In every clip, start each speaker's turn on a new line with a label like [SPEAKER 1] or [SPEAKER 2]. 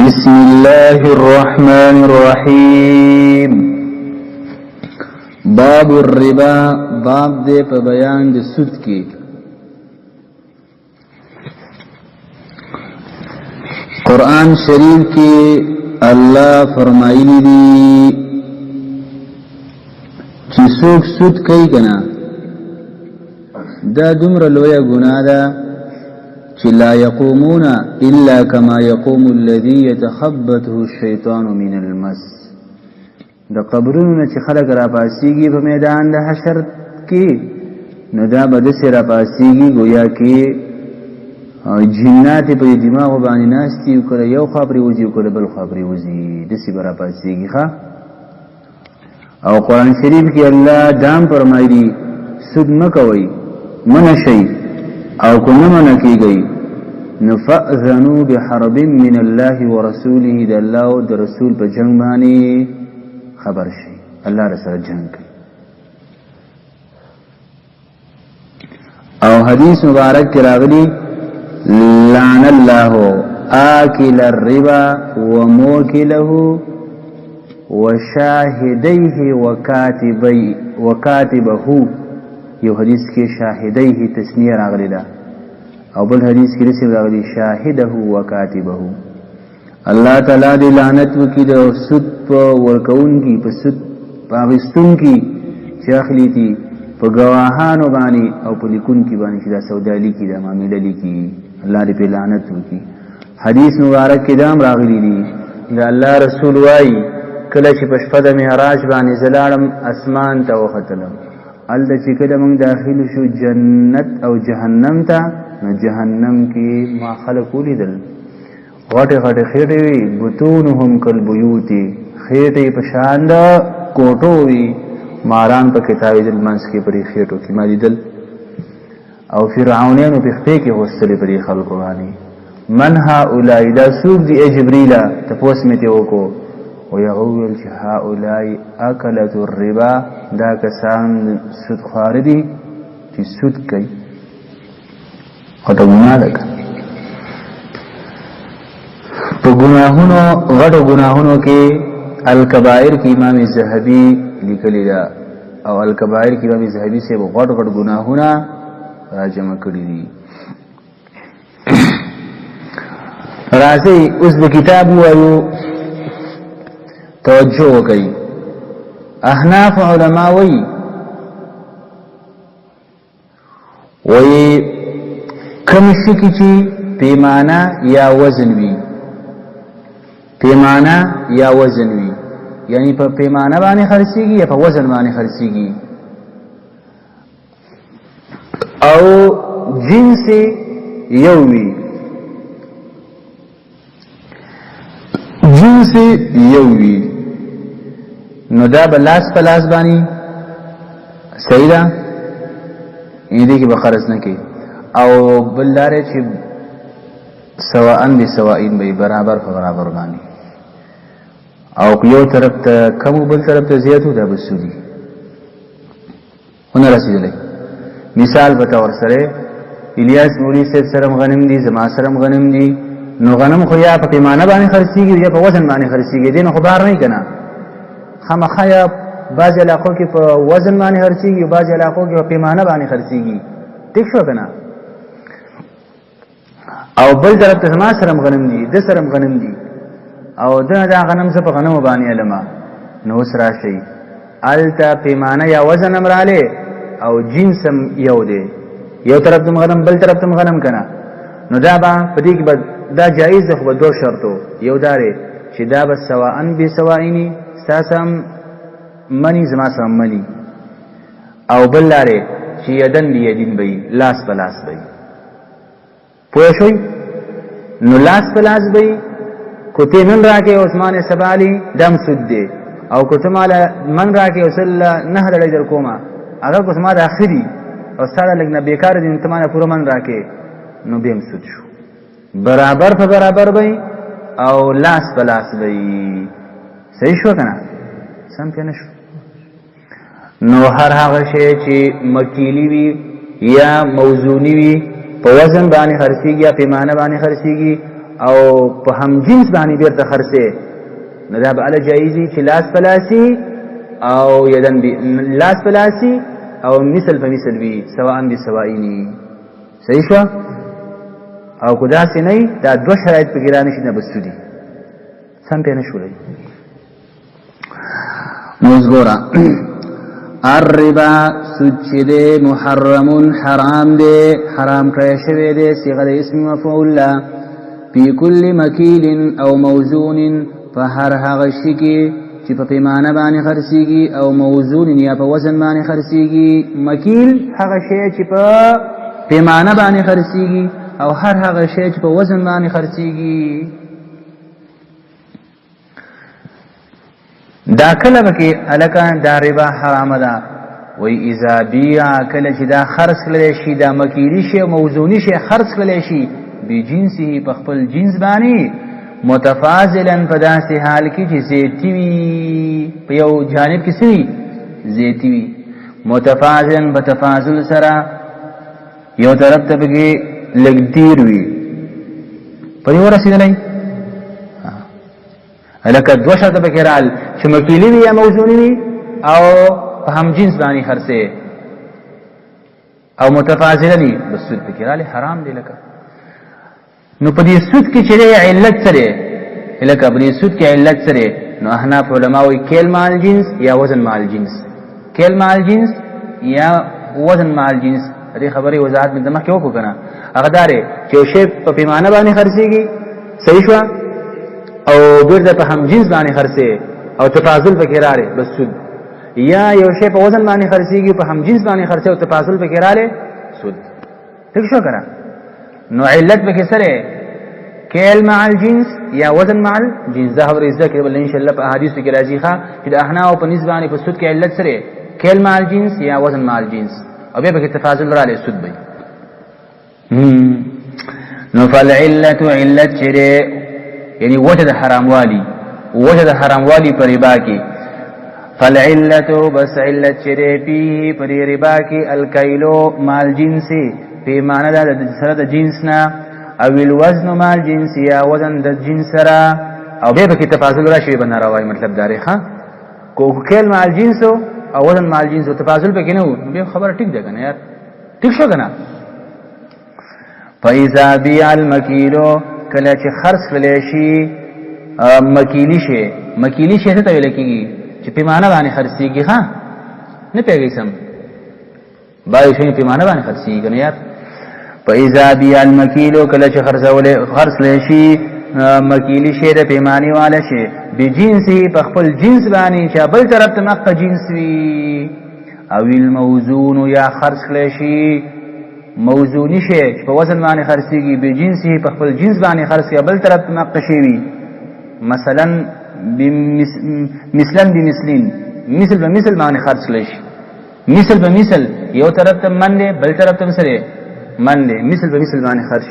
[SPEAKER 1] بسم الله الرحمن الرحيم. باب الربا، باب دے په بیان د سود کې. قرآن شریف کې الله فرمایلی دی چې څوک سود کوي کنه دا دومره لویه ګناه ده چې لا يقومون الا كما يقوم الذي يتخبطه الشيطان من المس. د قبرونو چې خلک را پاسيږي په میدان د حشر کې نو دا به د سره پاسيږي گویا کې جنات په دماغ باندې ناشتي وکړي، یو خبري وځي وکړي بل خبري وځي د سی برا پاسيږي ښا. او قرآن شریف کې الله دام فرمایي سود مکوي منشي او کنه منه کیږي نفأذنوا بحرب من الله ورسوله، د الله او د رسول په جنگ باندې خبر شي، الله رسول جنگ کوي. او حدیث مبارک کې راغلی لعن الله آکل الربا وموکله وشاهديه وكاتبه. یو حدیث کې شاهديه تسنیه راغلی ده او بل حدیث کې رسول راغلی شاهده وکاتبه. الله تعالی دې لعنت وکړي د سود په ورکون کې، په سود پاغستون کې چې اخلي دي په گواهانو باندې او په لیکون کې باندې چې دا سودالی کې دا معاملې لیکي، الله دې په لعنت وکړي. حدیث مبارک کې دا راغلی دي دا الله رسول وايي کله چې په شپه د معراج باندې زلاړم اسمان ته وختلم، ال د چې کله موږ داخل شو جنت او جهنم ته، نو جهنم کې ما خلق ولیدل غټه غټه خېټې وي، بطونهم کالبیوت، خېټې په شان د کوټو وي، ماران په کتابې د منځ کې پرې خېټو کې ما لیدل. او فرعونانو په خپې کې غوستلې پرې خلکو باندې من هؤلاء دا سوق دی جبريل تاسو مې ته وکړو او یقول چې هؤلاء اکلت الربا، دا کسان سود خوار دي چې سود کوي. خدای ګناه ده په ګناهونو غټو ګناهونو کې الکبائر کې امام زهبي لیکلی دا، او الکبائر کې امام زهبي سے غټ غټ ګناهونه راجمع کړی دي. راځي اوس د کتاب وایو توجه وکړئ. احناف علما وایي کوم شي کې چې پیمانه یا وزن وي، پیمانه یا وزن وي، یعنی په پیمانه باندې خرڅيږي یا په وزن باندې خرڅيږي، او جنس یو وي، جنس یو وي، نو دا بلاس پلاس باندې صحیح ده، دې کې به خرڅ نه کوي. او بلدارې چې سواءن بسواءین به برابر په برابر باندې، او یو طرف ته کم بل طرف ته زیاتو دا بسودي ونه رسیدلې. مثال به تور سره الیاس نوري سره غنم دي، زما سره غنم دي، نو غنم خو یا په پیمانه باندې خرڅيږي یا په وزن باندې خرڅيږي، دین خو بار نه کنا خامخا یا بعض علاقو کې په وزن باندې خرڅيږي، بعض علاقو کې په پیمانه باندې خرڅيږي. ټیک شو کنه. او بل طرف ته زما سره غنم دي، د سره غنم دي، او دا غنم څه په غنم باندې علما نو سره شي التا پیمانه یا وزن امراله او جنسم یو دی، یو طرف ته غنم بل طرف ته غنم کنه، نو دا به په دې کې دا جایز ده. خو دوه شرطو، یو داره چې دا به سواءن بسواءینی ساسم منی زما سم منی، او بل لاره چې یدن بیدین بی لاس پلاس بی. پوه شوي؟ نو لاس پلاس بی کته نن راکې عثمان سبالی دم سود دی، او کته مال من راکې وصل نه لړۍ در کومه هغه کو سما د اخري او ساده لګنه بیکار دي ته مال پوره من راکې نو بیم سود شو. برابر په برابر بی او لاس پلاس بی. صحیح شو کنه؟ سم کنه شو. نو هر هغه شی چې مکیلی وي یا موزونی وي په وزن باندې خرڅيږي یا پیمانه باندې خرڅيږي او په هم جنس باندې بیرته خرڅه نو دا به ال جایزي چې لاس پلاسي او یدن لاس پلاسي او مثل په مثل وي سواء بسوائني صحیح شو او کدا سي نه دا دو شرایط په ګرانه شي نه بسودي سم په نشولې مزګورا الربا سجد محرم حرام دے حرام کړی شوی دی صيغه د اسم مفعول لا په کل مکیل او موزون فهر هغه شي کې چې په پیمانه باندې خرڅيږي او موزون یا په وزن باندې خرڅيږي مکیل هغه شی چې په پیمانه باندې خرڅيږي او هر هغه شی چې په وزن باندې خرڅيږي دا کله بکی الکان دا ربا حرام ده وی اذا بیع کله چې دا خرڅ کړل شي دا مکیلی شي موزونی شي خرڅ کړل شي بجنسه په خپل جنس باندې متفاضلا په داسې حال کې چې زیتی وي په یو جانب کې سي زیتی وي متفاضلا په تفاضل سره یو طرف ته بګي لګدیر وي په یو رسیدلای الکه دو شرط بکرال چې مکیلی وي یا موزونی وي او په هم جنس باندې خرڅه او متفاضلا دي بس سود بکرال حرام دی لکه نو په دې سود کې چې علت سره لکه په دې سود کې علت سره نو احناف علماء وی کیل مال جنس یا وزن مال جنس کیل مال جنس یا وزن مال جنس دې خبرې وضاحت مې دماغ کې وکړه کنه هغه داري چې شی په پیمانه باندې خرڅيږي صحیح شو او بیرته په هم جنس باندې خرڅه او تفاضل پکې راړي بس سود یا یو شی په وزن باندې خرڅيږي په هم جنس باندې خرڅه او تفاضل پکې راړي سود ٹھیک شو کرا نو علت پکې سره کیل مع الجنس یا وزن مع الجنس دا خبره ذکر بل ان شاء الله په احادیث کې راځي ښا چې د احناف په نسبانه په سود کې علت سره کیل مع الجنس یا وزن مع الجنس او به پکې تفاضل راړي سود به نو فالعلت علت چره یعنی وجد حرام والی پر ربا کی فالعلت بس علت چره فيه پر ربا کی الکیلو مال جنسی پیمانه دا سره د جنسنا او الوزن مال جنس یا وزن د جنس سره او به کې تفاضل راشي بنا راوي مطلب داري ښا کو کیل مال جنس او وزن مال جنس او تفاضل به کې نه به خبر ټیک ده کنه یار ټیک شو کنه فاذا بيع المكيل کله چې خرڅ کړي شي مکیلی شي ته ویل کېږي چې پیمانه باندې خرڅيږي ها نه پیږي سم بای شي پیمانه باندې خرڅيږي کنه یار فاذا بيع المكيل کله چې خرڅ لې شي مکیلی شي د پیمانه والا شي بجنسه په خپل جنس باندې چې بل طرف ته مقه جنس وي او الموزون یا خرڅ کړي شي موزونی شي په وزن باندې خرڅيږي به جنسي په خپل جنس باندې خرڅي بل طرف نقشي وي مثلا مثلا بمثلين مثل بمثل باندې خرڅ لشي مثل بمثل یو طرف ته من دی بل طرف ته سره من دی مثل بمثل باندې خرڅ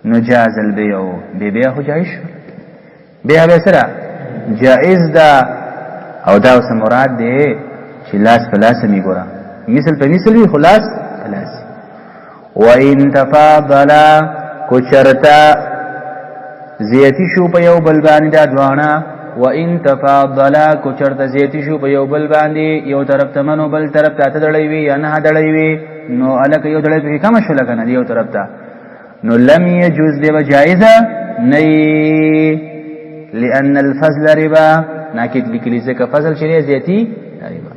[SPEAKER 1] نجاز البيع بيع هو جائز بيع به سره جائز دا او دا اوس مراد دی چې لاس فلاس می ګورا مثل بمثل وی خلاص فلاس وَإِن تَفَاضَلَا كُچرتا زیتی شو په یو بل باندې دا دوانا وَإِن تَفَاضَلَا كُچرتا زیتی شو په یو بل باندې یو طرف ته منو بل طرف ته تدړی وی یا نه دړی وی نو الک یو دړی په کوم شو لکنه یو طرف ته نو لم يجوز دی جائزه نه لأن الفضل ربا ناکید لیکلی ځکه فضل شریعه زیتی ربا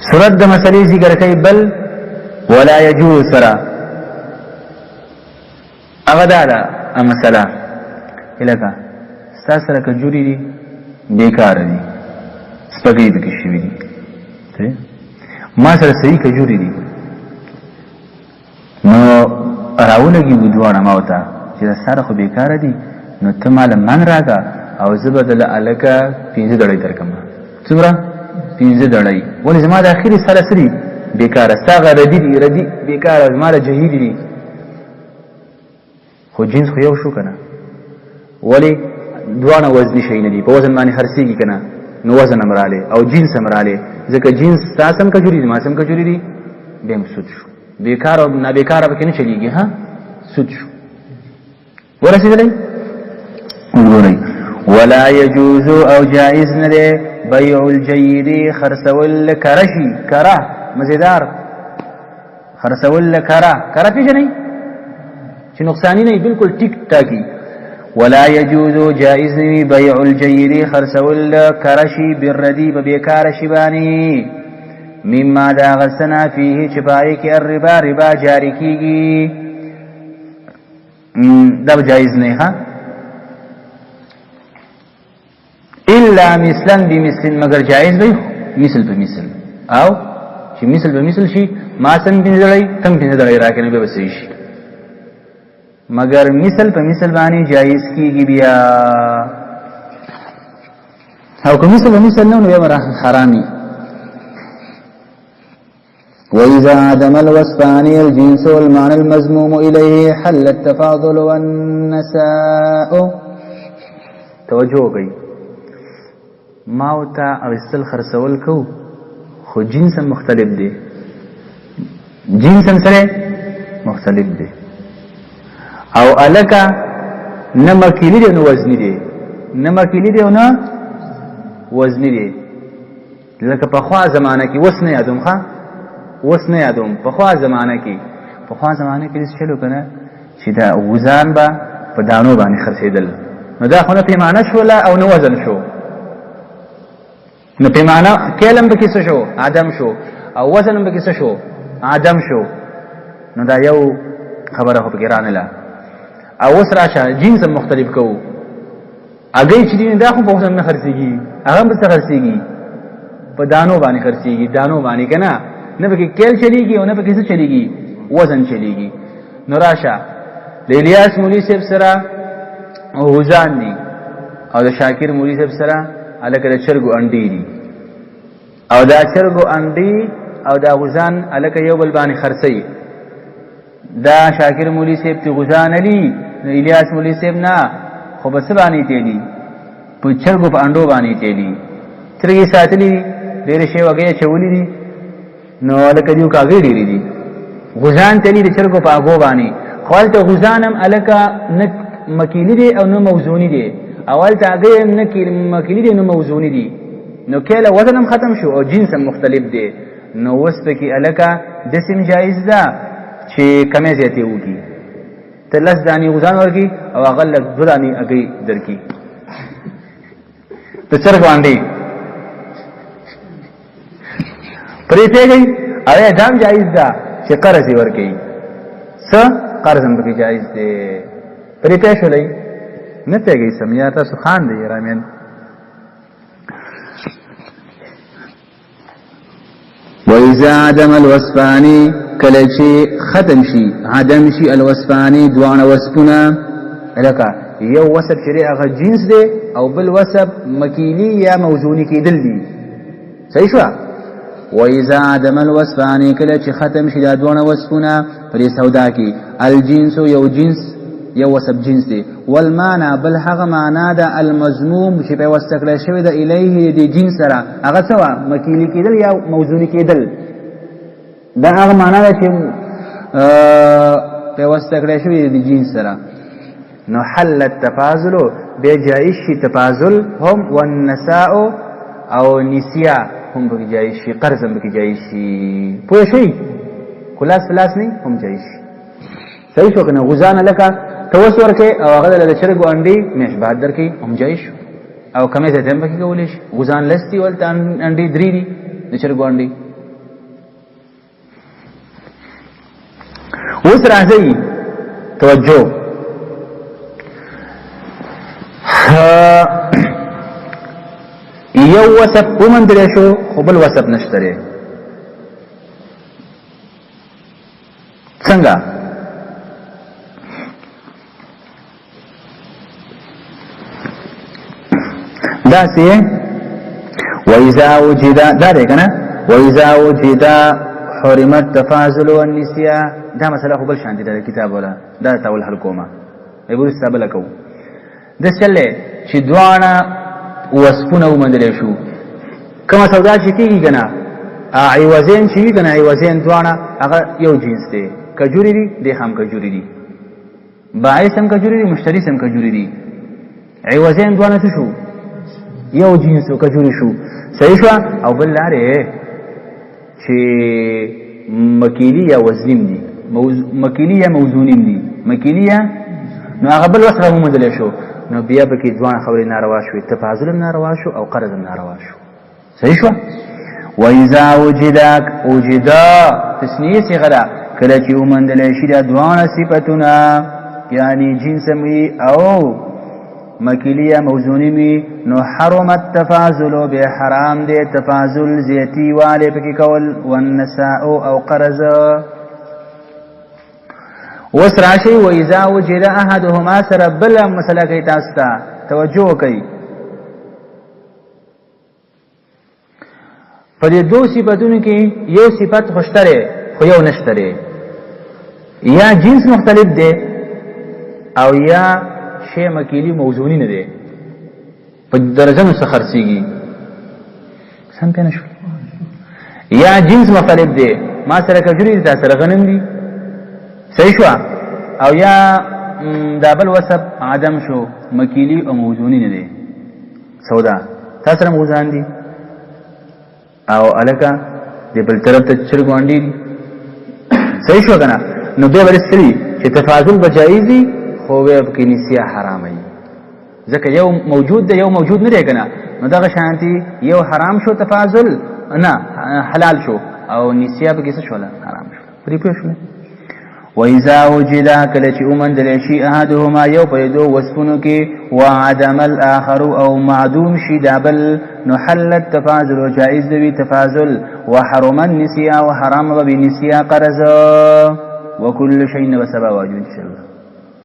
[SPEAKER 1] صورت د مسلې ذکر کوي بل ولا يجوز سرا اغدادا مسله الکا ساسره کجوري دي بیکار دي سپګې د کې شوی دي ما سره صحیح کجوري دي نو راولګي ودوانه ما وتا چې سره خو بیکار دي نو ته مال من راګه او زبدل الکا 15 ډړې درکم څومره 15 ډړې ولې زما د اخیری سره سری بیکار ساغه ردی بیکار زما د جهیل دي خو جنس خو یو شو کنه ولی دوانه وزن شي نه دي په وزن باندې خرڅيږي کنه نو وزن امراله او جنس امراله ځکه جنس تاسم کجوري دي ما سم کجوري دي به مسود شو بیکار او نابیکار به کې نه چلیږي ها سود شو ورسېدلې ګورئ ولا يجوز او جائز نه ده بيع الجيد خرسول کرشی کرا مزیدار خرسول کرا پیژنئ چې نقصانی نه بالکل ټیک ټاکی ولا يجوز جائز نه بيع الجيد خرسول کرشی بالردی ببیکار شبانی مما دا غسنا فيه چپای کې الربا ربا جاری کیږي دا جائز نه ها الا مثلا بمثل مگر جائز وي مثل په مثل او چې مثل په مثل شي ما سن بنځړی کم بنځړی راکنه به وسې شي مگر مثل په مثل باندې جائز کیږي بیا او کوم مثل په مثل نه نو به حرامي وإذا عدم الوصفان الجنس والمعنى المذموم إليه حل التفاضل والنساء توجه گئی ماوتا اغسل خرسول کو خو جنسا مختلف دی جنسا سره مختلف دی او الکا نمکیلی دی نو وزنی دی نمکیلی دی نو وزنی دی لکه په خوا زمانه کې وسنه یادوم ښا وسنه یادوم په خوا زمانه کې چلو کنه چې دا وزن با په دانو باندې خرڅېدل نو دا خو نه پیمانه شولا او نو وزن شو نو پیمانه کلم به کیسه شو عدم شو او وزن به کیسه شو عدم شو نو دا یو خبره خو پکې رانه لا او وسراشه جنس مختلف کو اگې چې دین دا خو په وزن نه خرڅيږي هغه به څه خرڅيږي په دانو باندې خرڅيږي دانو باندې کنه نه به کې کېل چلیږي او نه به کیسه چلیږي وزن چلیږي نو راشه لیلیاس مولوی صاحب سره او وزن دي او د شاکر مولوی صاحب سره الکه د چرګو انډي دي او دا چرګو انډي او دا غزان الکه یو بل باندې خرڅي دا شاکر مولوی صاحب ته غزان علي نو الیاس مولوی صاحب نه خو بس باندې تیلی په چرګو په انډو باندې تیلی چرګي ساتلی ډېر شی وګه چولې دي نو الکه دیو کاږي ډېری دي غزان تیلی د چرګو په اگو باندې خپل ته غزانم الکه نه مکیلی دي او نه موزونی دي اول تاګه نه مکیلی دي نو موزونی دي نو کله وزنم ختم شو او جنسم مختلف دي نو وسط کې الکه دسم جایز ده چې کمه زیاتی وږي ته لس دانی غزان ورکی او اغلق دو دانی اگی درکی تو چرک واندی پریتے گئی او دام جائز دا چې قرضی ورکی سا قرضم بکی جائز دے پریتے شو لئی نتے گئی سمیاتا سخان دی رامین وَإِذَا عَدَمَ الْوَصْفَانِ کلچی ختم شي عدم شي الوصفاني دوان وصفنا لکه یو وصف شریع هغه جنس دی او بل وصف مکیلی یا موزونی کېدل دي صحیح شو وَإِذَا عَدَمَ الْوَصْفَانِ کلچی ختم شي دوان وصفنا پر سودا کې الجنس یو جنس یو وصف جنس دی والمعنى بل هغه معنا ده المذموم چې په واستکړه شوی د الیه دی جنس سره هغه سوا مکیلی کېدل یا موزونی کېدل دا هغه معنا ده چې په واسطه کړی شوی د جنس سره نو حل التفاضل به جایز شي تفاضل هم والنساء او نسیا هم به جایز شي قرض هم به جایز شي پوه شئ خلاص فلاس نه هم جایز شي صحیح شو کنه غزان لکه توسور کې او هغه د چرګ انډي مشبات درکې هم جایز شو او کمه زه هم به کولې شي غزان لستی ولته انډي درې دي د چرګ انډي اوس راځي توجه یو وصف ومندل شو خو بل وصف نشته څنګه دا سي واذا وجد دا ده کنه واذا وجد حرمت تفاضل والنسيا دا مسله خو بل شان دي د کتاب ولا دا تاول حل کومه ایبو استبل کو د چله چې دواړه وصفونه ومندل شو کما سودا چې کیږي کنه عوضین چې کنه عوضین دواړه هغه یو جنس دی کجوري دي د هم کجوري دي باعث هم کجوري دي مشتري هم کجوري دي عوضین دواړه څه شو یو جنس کجوري شو صحیح شو او بل لاره چې مکیلی یا وزنیم دي مکیلی یا موزونیم دي مکیلی یا نو هغه بل وسره ومدل شو نو بیا به کې ځوان خبرې ناروا شو تفاضل ناروا شو او قرض ناروا شو صحیح شو وإذا وجدا تسنیه صغرا کله چې ومندل شي د دوه صفاتونه یعنی جنس می او مکیلیه موزونی می نو حرم التفاضل به حرام دی تفاضل زیتی والے پکې کول والنساء او قرض وسراشی وإذا وجد احدهما سربل مسله کوي تاسو ته توجه کوي په دې دوه صفاتونو کې یو صفت خوشتره خو یو نشتره یا جنس مختلف دی او یا شی مکیلی موزونی نه دی په درجه څخه خرڅيږي سم کنه شو یا جنس مختلف دی ما سره کجوري تاسو سره غنم دي صحیح شو او یا دابل وسب عدم شو مکیلی او موزونی نه دی سودا تاسو سره موزان دي او الکا د بل طرف ته چرګوانډي صحیح شو کنه نو به ورستري چې تفاضل بجایزي خو به کې نسیه حرامه ځکه یو موجود دی یو موجود نه دی کنه نو دغه شانتي یو حرام شو تفاضل نه حلال شو او نسیه به کې څه شو حرام شو پرې پوه شو وإذا وجد کله چې ومندل شي احدهما یو په دو وصفونو کې وعدم الاخر او معدوم شي دابل نو حل التفاضل جائز دی تفاضل وحرم النسيء وحرام بالنسيء قرض وكل شيء وسبب واجب ان شاء الله